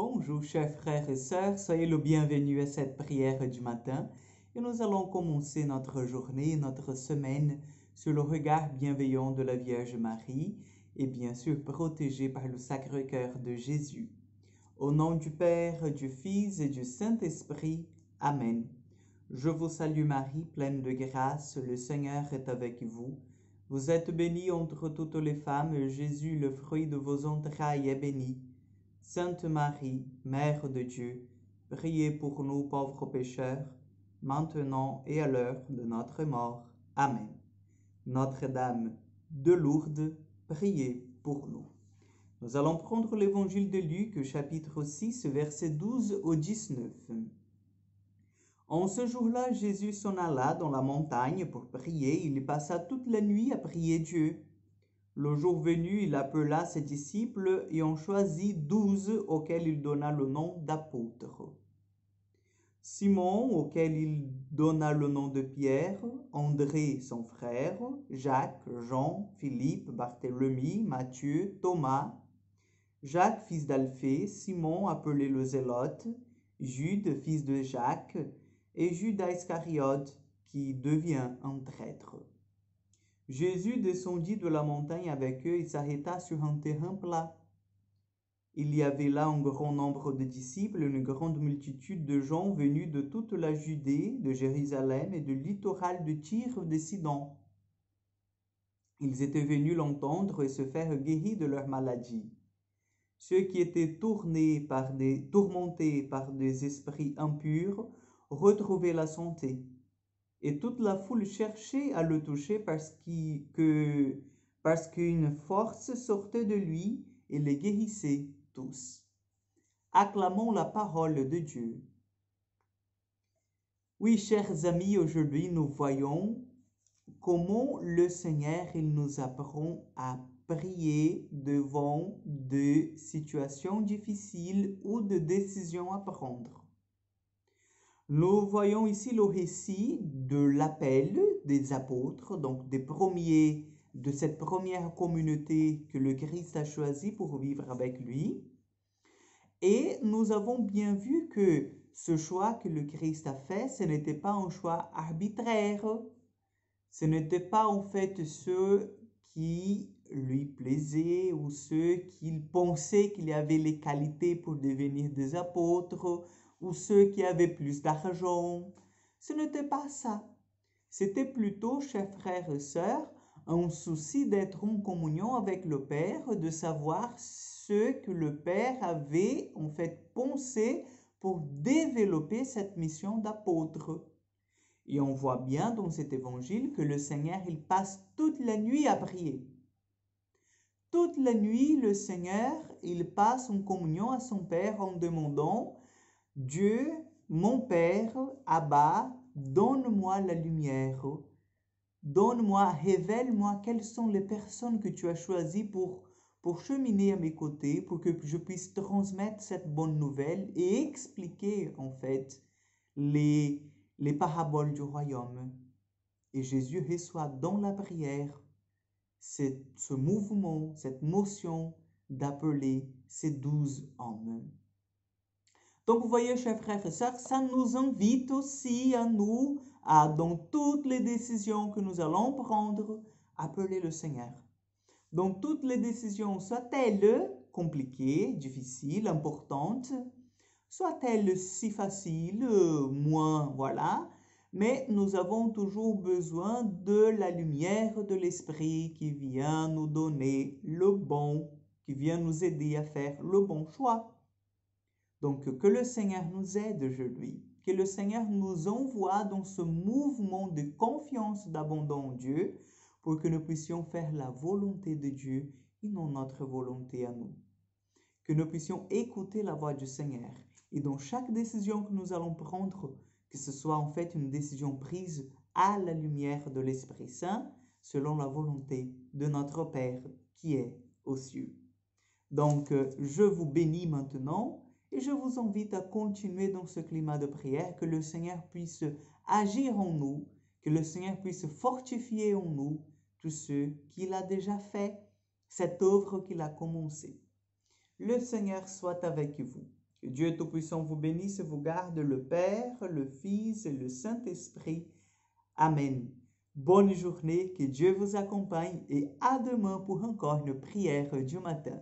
Bonjour chers frères et sœurs, soyez le bienvenu à cette prière du matin et nous allons commencer notre journée, notre semaine sur le regard bienveillant de la Vierge Marie et bien sûr protégé par le Sacré-Cœur de Jésus. Au nom du Père, du Fils et du Saint-Esprit, Amen. Je vous salue Marie, pleine de grâce, le Seigneur est avec vous. Vous êtes bénie entre toutes les femmes, et Jésus, le fruit de vos entrailles, est béni. Sainte Marie, Mère de Dieu, priez pour nous pauvres pécheurs, maintenant et à l'heure de notre mort. Amen. Notre-Dame de Lourdes, priez pour nous. Nous allons prendre l'évangile de Luc, chapitre 6, versets 12 au 19. En ce jour-là, Jésus s'en alla dans la montagne pour prier. Il passa toute la nuit à prier Dieu. Le jour venu, il appela ses disciples et en choisit 12 auxquels il donna le nom d'apôtres. Simon, auquel il donna le nom de Pierre, André, son frère, Jacques, Jean, Philippe, Barthélemy, Matthieu, Thomas, Jacques, fils d'Alphée, Simon, appelé le Zélote, Jude, fils de Jacques, et Judas Iscariote, qui devient un traître. Jésus descendit de la montagne avec eux et s'arrêta sur un terrain plat. Il y avait là un grand nombre de disciples, une grande multitude de gens venus de toute la Judée, de Jérusalem et du littoral de Tyr et de Sidon. Ils étaient venus l'entendre et se faire guérir de leur maladie. Ceux qui étaient tourmentés par des esprits impurs retrouvaient la santé. Et toute la foule cherchait à le toucher parce qu'une force sortait de lui et les guérissait tous. Acclamons la parole de Dieu. Oui, chers amis, aujourd'hui nous voyons comment le Seigneur il nous apprend à prier devant de situations difficiles ou de décisions à prendre. Nous voyons ici le récit de l'appel des apôtres, donc de cette première communauté que le Christ a choisie pour vivre avec lui. Et nous avons bien vu que ce choix que le Christ a fait, ce n'était pas un choix arbitraire. Ce n'était pas en fait ceux qui lui plaisaient ou ceux qu'il pensait qu'il avait les qualités pour devenir des apôtres, ou ceux qui avaient plus d'argent. Ce n'était pas ça. C'était plutôt, chers frères et sœurs, un souci d'être en communion avec le Père, de savoir ce que le Père avait en fait pensé pour développer cette mission d'apôtre. Et on voit bien dans cet évangile que le Seigneur, il passe toute la nuit à prier. Toute la nuit, le Seigneur, il passe en communion à son Père en demandant Dieu, mon Père, Abba, donne-moi la lumière. Donne-moi, révèle-moi quelles sont les personnes que tu as choisies pour cheminer à mes côtés, pour que je puisse transmettre cette bonne nouvelle et expliquer en fait les paraboles du royaume. Et Jésus reçoit dans la prière ce mouvement, cette motion d'appeler ces 12 hommes. Donc, vous voyez, chers frères et sœurs, ça nous invite aussi à nous, dans toutes les décisions que nous allons prendre, appeler le Seigneur. Donc, toutes les décisions, soient-elles compliquées, difficiles, importantes, soient-elles si faciles, moins, voilà, mais nous avons toujours besoin de la lumière de l'Esprit qui vient nous donner le bon, qui vient nous aider à faire le bon choix. Donc, que le Seigneur nous aide aujourd'hui, que le Seigneur nous envoie dans ce mouvement de confiance, d'abandon en Dieu, pour que nous puissions faire la volonté de Dieu et non notre volonté à nous. Que nous puissions écouter la voix du Seigneur. Et dans chaque décision que nous allons prendre, que ce soit en fait une décision prise à la lumière de l'Esprit Saint, selon la volonté de notre Père qui est aux cieux. Donc, je vous bénis maintenant. Et je vous invite à continuer dans ce climat de prière, que le Seigneur puisse agir en nous, que le Seigneur puisse fortifier en nous tous ceux qu'il a déjà fait, cette œuvre qu'il a commencée. Le Seigneur soit avec vous. Que Dieu Tout-Puissant vous bénisse et vous garde, le Père, le Fils et le Saint-Esprit. Amen. Bonne journée, que Dieu vous accompagne et à demain pour encore une prière du matin.